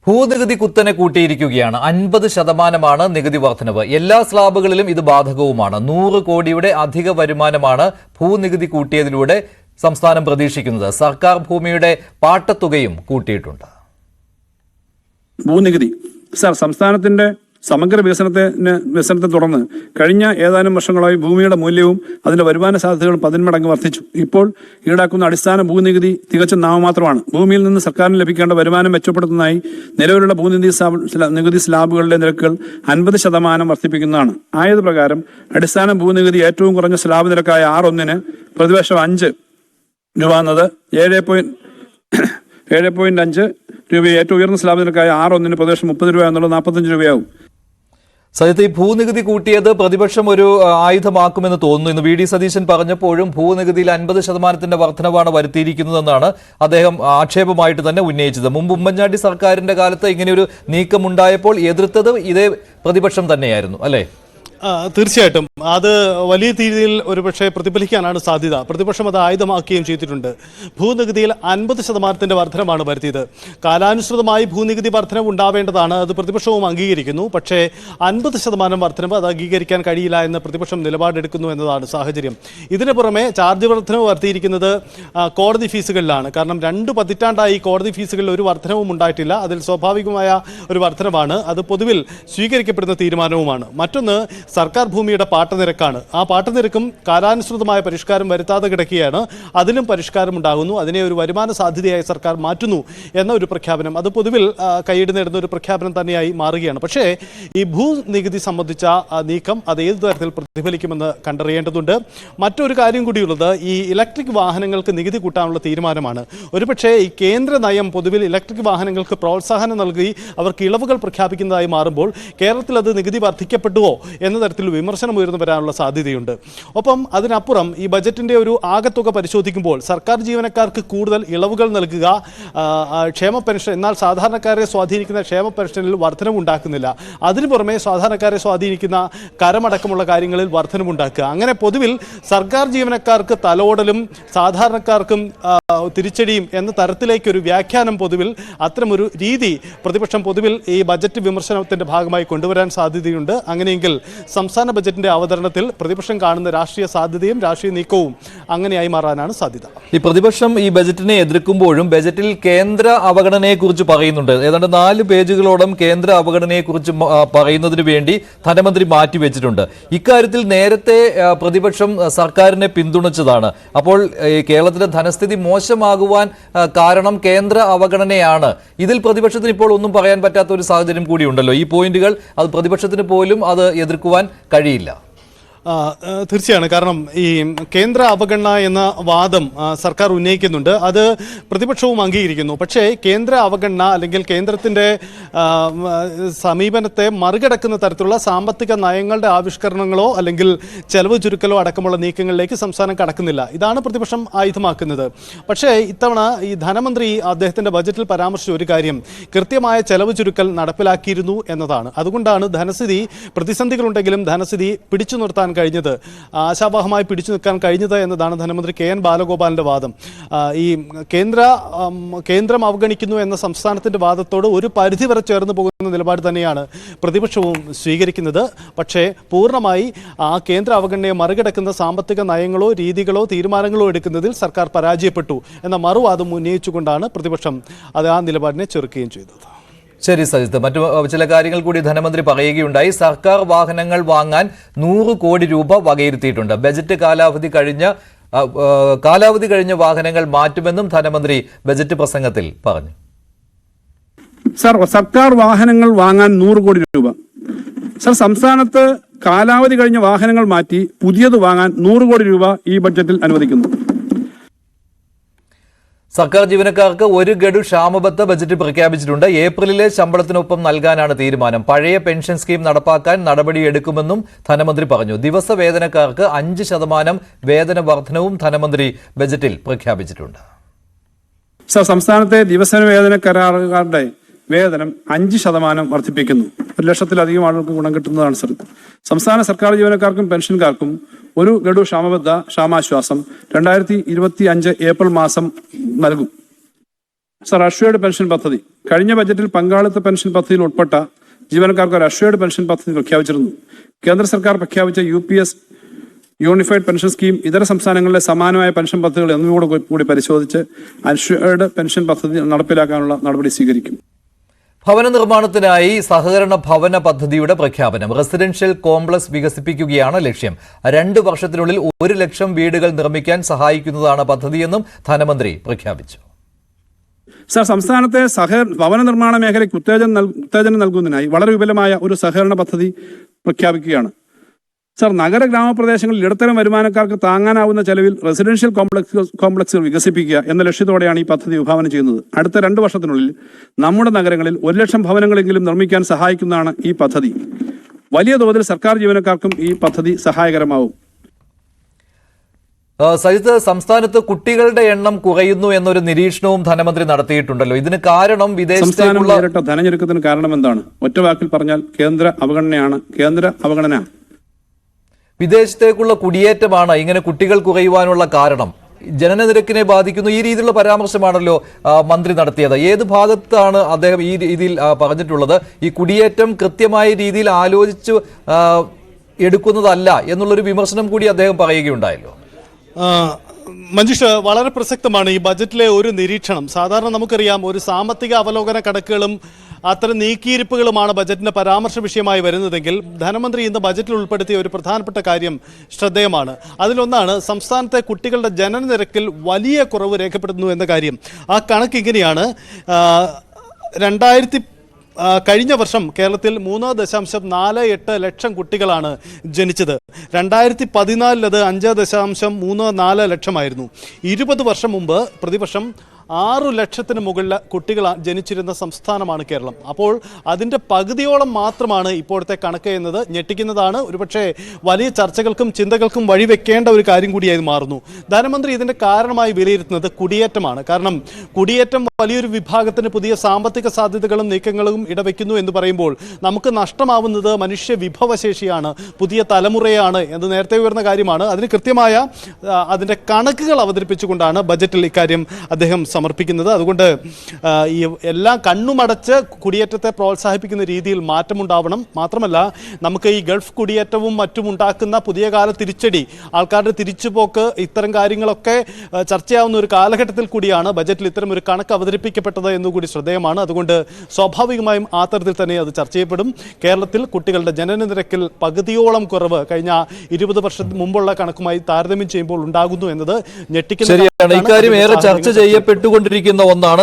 ഭൂനികുതി കുത്തനെ കൂട്ടിയിരിക്കുകയാണ്. 50% നികുതി വർധനവ്. എല്ലാ സ്ലാബുകളിലും ഇത് ബാധകവുമാണ്. 100 കോടിയുടെ അധിക വരുമാനമാണ് ഭൂനികുതി കൂട്ടിയതിലൂടെ സംസ്ഥാനം പ്രതീക്ഷിക്കുന്നത്. സർക്കാർ ഭൂമിയുടെ പാട്ടത്തുകയും കൂട്ടിയിട്ടുണ്ട്. ഭൂനികുതി സംസ്ഥാനത്തിന്റെ സമഗ്ര വികസനത്തെ തുടർന്ന് കഴിഞ്ഞ ഏതാനും വർഷങ്ങളായി ഭൂമിയുടെ മൂല്യവും അതിന്റെ വരുമാന സാധ്യതകളും 10 മടങ്ങ് വർദ്ധിച്ചു. ഇപ്പോൾ ഈടാക്കുന്ന അടിസ്ഥാന ഭൂനികുതി തികച്ചും നാമമാത്രമാണ്. ഭൂമിയിൽ നിന്ന് സർക്കാരിന് ലഭിക്കേണ്ട വരുമാനം മെച്ചപ്പെടുത്തുന്നതായി നിലവിലുള്ള നികുതി സ്ലാബുകളുടെ നിരക്കുകൾ 50% വർദ്ധിപ്പിക്കുന്നതാണ്. ആയത് പ്രകാരം അടിസ്ഥാന ഭൂനികുതി ഏറ്റവും കുറഞ്ഞ സ്ലാബ് നിരക്കായ 6.1 പ്രതിവർഷം 5 രൂപ എന്നത് 7.5 രൂപ, ഏറ്റവും ഉയർന്ന സ്ലാബ് നിരക്കായ 6.1 പ്രതിവർഷം 30 രൂപ എന്നുള്ളത് 45 രൂപയാവും. സജിത്ത്, ഈ ഭൂനികുതി കൂട്ടിയത് പ്രതിപക്ഷം ഒരു ആയുധമാക്കുമെന്ന് തോന്നുന്നു. ഇന്ന് വി.ഡി. സതീശൻ പറഞ്ഞപ്പോഴും ഭൂനികുതിയിൽ 50% വർധനവാണ് വരുത്തിയിരിക്കുന്നതെന്നാണ് അദ്ദേഹം ആക്ഷേപമായിട്ട് തന്നെ ഉന്നയിച്ചത്. മുമ്പ് ഉമ്മൻചാണ്ടി സർക്കാരിന്റെ കാലത്ത് ഇങ്ങനെയൊരു നീക്കമുണ്ടായപ്പോൾ എതിർത്തത് ഇതേ പ്രതിപക്ഷം തന്നെയായിരുന്നു, അല്ലേ? തീർച്ചയായിട്ടും അത് വലിയ രീതിയിൽ ഒരുപക്ഷെ പ്രതിഫലിക്കാനാണ് സാധ്യത. പ്രതിപക്ഷം അത് ആയുധമാക്കുകയും ചെയ്തിട്ടുണ്ട്. ഭൂനികുതിയിൽ 50% വർധനമാണ് വരുത്തിയത്. കാലാനുസൃതമായി ഭൂനികുതി വർധനവ് ഉണ്ടാവേണ്ടതാണ്, അത് പ്രതിപക്ഷവും അംഗീകരിക്കുന്നു. പക്ഷേ 50% വർധനവ് അത് അംഗീകരിക്കാൻ കഴിയില്ല എന്ന് പ്രതിപക്ഷം നിലപാടെടുക്കുന്നു എന്നതാണ് സാഹചര്യം. ഇതിനു പുറമെ ചാർജ് വർധനവ് വരുത്തിയിരിക്കുന്നത് കോടതി ഫീസുകളിലാണ്. കാരണം 2 പതിറ്റാണ്ടായി കോടതി ഫീസുകളിൽ ഒരു വർധനവും ഉണ്ടായിട്ടില്ല. അതിൽ സ്വാഭാവികമായ ഒരു വർധനവാണ്. അത് പൊതുവിൽ സ്വീകരിക്കപ്പെടുന്ന തീരുമാനവുമാണ്. മറ്റൊന്ന് സർക്കാർ ഭൂമിയുടെ പാട്ടനിരക്കാണ്. ആ പാട്ടനിരക്കും കാലാനുസൃതമായ പരിഷ്കാരം വരുത്താതെ കിടക്കുകയാണ്. അതിലും പരിഷ്കാരം ഉണ്ടാകുന്നു. അതിനെ ഒരു വരുമാന സാധ്യതയായി സർക്കാർ മാറ്റുന്നു എന്ന ഒരു പ്രഖ്യാപനം, അത് പൊതുവിൽ കൈയ്യടി നേടുന്ന ഒരു പ്രഖ്യാപനം തന്നെയായി മാറുകയാണ്. പക്ഷേ ഈ ഭൂനികുതി സംബന്ധിച്ച നീക്കം അത് ഏതു തരത്തിൽ പ്രതിഫലിക്കുമെന്ന് കണ്ടറിയേണ്ടതുണ്ട്. മറ്റൊരു കാര്യം കൂടിയുള്ളത്, ഈ ഇലക്ട്രിക് വാഹനങ്ങൾക്ക് നികുതി കൂട്ടാനുള്ള തീരുമാനമാണ്. ഒരുപക്ഷേ ഈ കേന്ദ്ര നയം പൊതുവിൽ ഇലക്ട്രിക് വാഹനങ്ങൾക്ക് പ്രോത്സാഹനം നൽകി അവർക്ക് ഇളവുകൾ പ്രഖ്യാപിക്കുന്നതായി മാറുമ്പോൾ കേരളത്തിൽ അത് നികുതി വർദ്ധിക്കപ്പെട്ടുവോ എന്ന തരത്തിൽ വിമർശനം ഉയർന്നു വരാനുള്ള സാധ്യതയുണ്ട്. ഒപ്പം അതിനപ്പുറം ഈ ബജറ്റിൻ്റെ ഒരു ആകത്തുക പരിശോധിക്കുമ്പോൾ സർക്കാർ ജീവനക്കാർക്ക് കൂടുതൽ ഇളവുകൾ നൽകുക, ക്ഷേമ പെൻഷൻ, എന്നാൽ സാധാരണക്കാരെ സ്വാധീനിക്കുന്ന ക്ഷേമ പെൻഷനിൽ വർധനവുണ്ടാക്കുന്നില്ല. അതിനു പുറമെ സാധാരണക്കാരെ സ്വാധീനിക്കുന്ന കരമടക്കമുള്ള കാര്യങ്ങളിൽ വർധനവുണ്ടാക്കുക. അങ്ങനെ പൊതുവിൽ സർക്കാർ ജീവനക്കാർക്ക് തലോടലും സാധാരണക്കാർക്കും തിരിച്ചടിയും എന്ന തരത്തിലേക്കൊരു വ്യാഖ്യാനം പൊതുവിൽ അത്തരമൊരു രീതി പ്രതിപക്ഷം പൊതുവിൽ ഈ ബജറ്റ് വിമർശനത്തിൻ്റെ ഭാഗമായി കൊണ്ടുവരാൻ സാധ്യതയുണ്ട്. അങ്ങനെയെങ്കിൽ സംസ്ഥാന ബജറ്റിന്റെ അവതരണത്തിൽ പ്രതിപക്ഷം കാണുന്ന രാഷ്ട്രീയ സാധ്യതയും രാഷ്ട്രീയ നീക്കവും അങ്ങനെയായി മാറാനാണ് സാധ്യത. ഈ പ്രതിപക്ഷം ഈ ബജറ്റിനെ എതിർക്കുമ്പോഴും ബജറ്റിൽ കേന്ദ്ര അവഗണനയെക്കുറിച്ച് പറയുന്നുണ്ട്. ഏതാണ്ട് 4 പേജുകളോളം കേന്ദ്ര അവഗണനയെക്കുറിച്ച് പറയുന്നതിന് വേണ്ടി ധനമന്ത്രി മാറ്റിവെച്ചിട്ടുണ്ട്. ഇക്കാര്യത്തിൽ നേരത്തെ പ്രതിപക്ഷം സർക്കാരിനെ പിന്തുണച്ചതാണ്. അപ്പോൾ കേരളത്തിലെ ധനസ്ഥിതി മോശമാകുവാൻ കാരണം കേന്ദ്ര അവഗണനയാണ്. ഇതിൽ പ്രതിപക്ഷത്തിന് ഇപ്പോൾ ഒന്നും പറയാൻ പറ്റാത്ത ഒരു സാഹചര്യം കൂടിയുണ്ടല്ലോ. ഈ പോയിന്റുകൾ അത് പ്രതിപക്ഷത്തിന് പോലും അത് എതിർക്കുവാൻ കഴിയില്ല. തീർച്ചയാണ്. കാരണം ഈ കേന്ദ്ര അവഗണന എന്ന വാദം സർക്കാർ ഉന്നയിക്കുന്നുണ്ട്. അത് പ്രതിപക്ഷവും അംഗീകരിക്കുന്നു. പക്ഷേ കേന്ദ്ര അവഗണന അല്ലെങ്കിൽ കേന്ദ്രത്തിൻ്റെ സമീപനത്തെ മറികടക്കുന്ന തരത്തിലുള്ള സാമ്പത്തിക നയങ്ങളുടെ ആവിഷ്കരണങ്ങളോ അല്ലെങ്കിൽ ചെലവ് ചുരുക്കലോ അടക്കമുള്ള നീക്കങ്ങളിലേക്ക് സംസ്ഥാനം കടക്കുന്നില്ല. ഇതാണ് പ്രതിപക്ഷം ആയുധമാക്കുന്നത്. പക്ഷേ ഇത്തവണ ഈ ധനമന്ത്രി അദ്ദേഹത്തിൻ്റെ ബജറ്റിൽ പരാമർശിച്ച ഒരു കാര്യം കൃത്യമായ ചെലവ് ചുരുക്കൽ നടപ്പിലാക്കിയിരുന്നു എന്നതാണ്. അതുകൊണ്ടാണ് ധനസ്ഥിതി പ്രതിസന്ധികളുണ്ടെങ്കിലും ധനസ്ഥിതി പിടിച്ചു നിർത്താൻ കഴിഞ്ഞത്, ആശാവഹമായി പിടിച്ചു നിൽക്കാൻ കഴിഞ്ഞത് എന്നതാണ് ധനമന്ത്രി KN ബാലഗോപാലിൻ്റെ വാദം. ഈ കേന്ദ്രം അവഗണിക്കുന്നു എന്ന സംസ്ഥാനത്തിൻ്റെ വാദത്തോട് ഒരു പരിധിവരെ ചേർന്ന് പോകുന്ന നിലപാട് തന്നെയാണ് പ്രതിപക്ഷവും സ്വീകരിക്കുന്നത്. പക്ഷേ പൂർണ്ണമായി ആ കേന്ദ്ര അവഗണനയെ മറികടക്കുന്ന സാമ്പത്തിക നയങ്ങളോ രീതികളോ തീരുമാനങ്ങളോ എടുക്കുന്നതിൽ സർക്കാർ പരാജയപ്പെട്ടു എന്ന മറുവാദം ഉന്നയിച്ചുകൊണ്ടാണ് പ്രതിപക്ഷം അത് ആ നിലപാടിനെ ചെറുക്കുകയും ചെയ്തത്. ശരി സജിത്ത്, മറ്റു ചില കാര്യങ്ങൾ കൂടി ധനമന്ത്രി പറയുകയുണ്ടായി. സർക്കാർ വാഹനങ്ങൾ വാങ്ങാൻ 100 കോടി രൂപ വകയിരുത്തിയിട്ടുണ്ട്. ബജറ്റ് കാലാവധി കഴിഞ്ഞ വാഹനങ്ങൾ മാറ്റുമെന്നും ധനമന്ത്രി ബജറ്റ് പ്രസംഗത്തിൽ പറഞ്ഞു. സർക്കാർ വാഹനങ്ങൾ വാങ്ങാൻ 100 കോടി രൂപ. സംസ്ഥാനത്ത് കാലാവധി കഴിഞ്ഞ വാഹനങ്ങൾ മാറ്റി പുതിയത് വാങ്ങാൻ 100 കോടി രൂപ ഈ ബഡ്ജറ്റിൽ അനുവദിക്കുന്നു. സർക്കാർ ജീവനക്കാർക്ക് 1 ഗഡു ക്ഷാമബത്ത ബജറ്റ് പ്രഖ്യാപിച്ചിട്ടുണ്ട്. ഏപ്രിലിലെ ശമ്പളത്തിനൊപ്പം നൽകാനാണ് തീരുമാനം. പഴയ പെൻഷൻ സ്കീം നടപ്പാക്കാൻ നടപടിയെടുക്കുമെന്നും ധനമന്ത്രി പറഞ്ഞു. ദിവസ വേതനക്കാർക്ക് 5% വേതന വർധനവും ധനമന്ത്രി ബജറ്റിൽ പ്രഖ്യാപിച്ചിട്ടുണ്ട്. സംസ്ഥാനത്തെ ദിവസ വേതന കരാറുകാരുടെ വേതനം 5% വർദ്ധിപ്പിക്കുന്നു. 1 ലക്ഷത്തിലധികം ആളുകൾക്ക് ഗുണം കിട്ടുന്നതാണ് സർ. സംസ്ഥാന സർക്കാർ ജീവനക്കാർക്കും പെൻഷൻകാർക്കും 1 ഗഡു ക്ഷാമാശ്വാസം 2025 ഏപ്രിൽ മാസം നൽകും. സർ, അഷ്വേർഡ് പെൻഷൻ പദ്ധതി കഴിഞ്ഞ ബജറ്റിൽ പങ്കാളിത്ത പെൻഷൻ പദ്ധതിയിൽ ഉൾപ്പെട്ട ജീവനക്കാർക്ക് ഒരു അഷ്വേർഡ് പെൻഷൻ പദ്ധതി പ്രഖ്യാപിച്ചിരുന്നു. കേന്ദ്ര സർക്കാർ പ്രഖ്യാപിച്ച UPS യൂണിഫൈഡ് പെൻഷൻ സ്കീം, ഇതര സംസ്ഥാനങ്ങളിലെ സമാനമായ പെൻഷൻ പദ്ധതികൾ എന്നിവയോട് കൂടി പരിശോധിച്ച് അഷ്വേർഡ് പെൻഷൻ പദ്ധതി നടപ്പിലാക്കാനുള്ള നടപടി സ്വീകരിക്കും. ഭവന നിർമ്മാണത്തിനായി സഹകരണ ഭവന പദ്ധതിയുടെ പ്രഖ്യാപനം. റെസിഡൻഷ്യൽ കോംപ്ലക്സ് വികസിപ്പിക്കുകയാണ് ലക്ഷ്യം. 2 വർഷത്തിനുള്ളിൽ 1 ലക്ഷം വീടുകൾ നിർമ്മിക്കാൻ സഹായിക്കുന്നതാണ് പദ്ധതിയെന്നും ധനമന്ത്രി പ്രഖ്യാപിച്ചു. സർ, സംസ്ഥാനത്തെ ഭവന നിർമ്മാണ മേഖലയ്ക്ക് ഉത്തേജനം നൽകുന്നതിനായി വളരെ വിപുലമായ ഒരു സഹകരണ പദ്ധതി പ്രഖ്യാപിക്കുകയാണ്. സർ, നഗര ഗ്രാമപ്രദേശങ്ങളിൽ ഇടത്തരം വരുമാനക്കാർക്ക് താങ്ങാനാവുന്ന ചെലവിൽ റെസിഡൻഷ്യൽ കോംപ്ലക്സുകൾ വികസിപ്പിക്കുക എന്ന ലക്ഷ്യത്തോടെയാണ് ഈ പദ്ധതി വിഭാവനം ചെയ്യുന്നത്. അടുത്ത 2 വർഷത്തിനുള്ളിൽ നമ്മുടെ നഗരങ്ങളിൽ 1 ലക്ഷം ഭവനങ്ങളെങ്കിലും നിർമ്മിക്കാൻ സഹായിക്കുന്നതാണ് ഈ പദ്ധതി. വലിയ തോതിൽ സർക്കാർ ജീവനക്കാർക്കും ഈ പദ്ധതി സഹായകരമാവും. സജിത്ത്, സംസ്ഥാനത്ത് കുട്ടികളുടെ എണ്ണം കുറയുന്നു എന്നൊരു നിരീക്ഷണവും ധനമന്ത്രി നടത്തിയിട്ടുണ്ടല്ലോ. ഇതിന് കാരണം സംസ്ഥാനം നേരിട്ട ധനഞ്ഞെരുക്കത്തിന് കാരണം എന്താണ്? ഒറ്റ വാക്കിൽ പറഞ്ഞാൽ കേന്ദ്ര അവഗണന. വിദേശത്തേക്കുള്ള കുടിയേറ്റമാണ് ഇങ്ങനെ കുട്ടികൾ കുറയുവാനുള്ള കാരണം. ജനനനിരക്കിനെ ബാധിക്കുന്നു, ഈ രീതിയിലുള്ള പരാമർശമാണല്ലോ മന്ത്രി നടത്തിയത്. ഏത് ഭാഗത്താണ് അദ്ദേഹം ഈ രീതിയിൽ പറഞ്ഞിട്ടുള്ളത്? ഈ കുടിയേറ്റം കൃത്യമായ രീതിയിൽ ആലോചിച്ച് എടുക്കുന്നതല്ല എന്നുള്ളൊരു വിമർശനം കൂടി അദ്ദേഹം പറയുകയുണ്ടായല്ലോ. മഞ്ജുഷ്, വളരെ പ്രസക്തമാണ് ഈ ബജറ്റിലെ ഒരു നിരീക്ഷണം. സാധാരണ നമുക്കറിയാം, ഒരു സാമ്പത്തിക അവലോകന കണക്കുകളും അത്തരം നീക്കിയിരിപ്പുകളുമാണ് ബജറ്റിന്റെ പരാമർശ വിഷയമായി വരുന്നതെങ്കിൽ ധനമന്ത്രി ഇന്ന് ബജറ്റിൽ ഉൾപ്പെടുത്തിയ ഒരു പ്രധാനപ്പെട്ട കാര്യം ശ്രദ്ധേയമാണ്. അതിലൊന്നാണ് സംസ്ഥാനത്തെ കുട്ടികളുടെ ജനനനിരക്കിൽ വലിയ കുറവ് രേഖപ്പെടുത്തുന്നു എന്ന കാര്യം. ആ കണക്ക് ഇങ്ങനെയാണ്. കഴിഞ്ഞ വർഷം കേരളത്തിൽ 3.48 ലക്ഷം കുട്ടികളാണ് ജനിച്ചത്. 2014 അത് 5.34 ലക്ഷമായിരുന്നു. 20 വർഷം മുമ്പ് പ്രതിവർഷം 6 ലക്ഷത്തിന് മുകളിൽ കുട്ടികൾ ജനിച്ചിരുന്ന സംസ്ഥാനമാണ് കേരളം. അപ്പോൾ അതിൻ്റെ പകുതിയോളം മാത്രമാണ് ഇപ്പോഴത്തെ കണക്ക് എന്നത് ഞെട്ടിക്കുന്നതാണ്. ഒരുപക്ഷെ വലിയ ചർച്ചകൾക്കും ചിന്തകൾക്കും വഴിവെക്കേണ്ട ഒരു കാര്യം കൂടിയായി മാറുന്നു. ധനമന്ത്രി ഇതിൻ്റെ കാരണമായി വിലയിരുത്തുന്നത് കുടിയേറ്റമാണ്. കാരണം കുടിയേറ്റം വലിയൊരു വിഭാഗത്തിന് പുതിയ സാമ്പത്തിക സാധ്യതകളും നീക്കങ്ങളും ഇടവെക്കുന്നു എന്ന് പറയുമ്പോൾ നമുക്ക് നഷ്ടമാവുന്നത് മനുഷ്യ വിഭവശേഷിയാണ്, പുതിയ തലമുറയാണ് എന്ന് നേരത്തെ ഉയർന്ന കാര്യമാണ്. അതിന് കൃത്യമായ അതിൻ്റെ കണക്കുകൾ അവതരിപ്പിച്ചുകൊണ്ടാണ് ബജറ്റിൽ ഇക്കാര്യം അദ്ദേഹം സമർപ്പിക്കുന്നത്. അതുകൊണ്ട് ഈ എല്ലാം കണ്ണുമടച്ച് കുടിയേറ്റത്തെ പ്രോത്സാഹിപ്പിക്കുന്ന രീതിയിൽ മാറ്റമുണ്ടാവണം. മാത്രമല്ല, നമുക്ക് ഈ ഗൾഫ് കുടിയേറ്റവും മറ്റും ഉണ്ടാക്കുന്ന പുതിയ കാല തിരിച്ചടി, ആൾക്കാരുടെ തിരിച്ചുപോക്ക്, ഇത്തരം കാര്യങ്ങളൊക്കെ ചർച്ചയാവുന്ന ഒരു കാലഘട്ടത്തിൽ കൂടിയാണ് ബജറ്റിൽ ഇത്തരം ഒരു കണക്ക് അവതരിപ്പിക്കപ്പെട്ടത് എന്നുകൂടി ശ്രദ്ധേയമാണ്. അതുകൊണ്ട് സ്വാഭാവികമായും ആ തരത്തിൽ തന്നെ അത് ചർച്ച ചെയ്യപ്പെടും. കേരളത്തിൽ കുട്ടികളുടെ ജനന നിരക്കിൽ പകുതിയോളം കുറവ് കഴിഞ്ഞ 20 വർഷം മുമ്പുള്ള കണക്കുമായി താരതമ്യം ചെയ്യുമ്പോൾ ഉണ്ടാകുന്നു എന്നത് ഞെട്ടിക്കുന്ന. ഇക്കാര്യം ഏറെ ചർച്ച ചെയ്യപ്പെട്ടുകൊണ്ടിരിക്കുന്ന ഒന്നാണ്.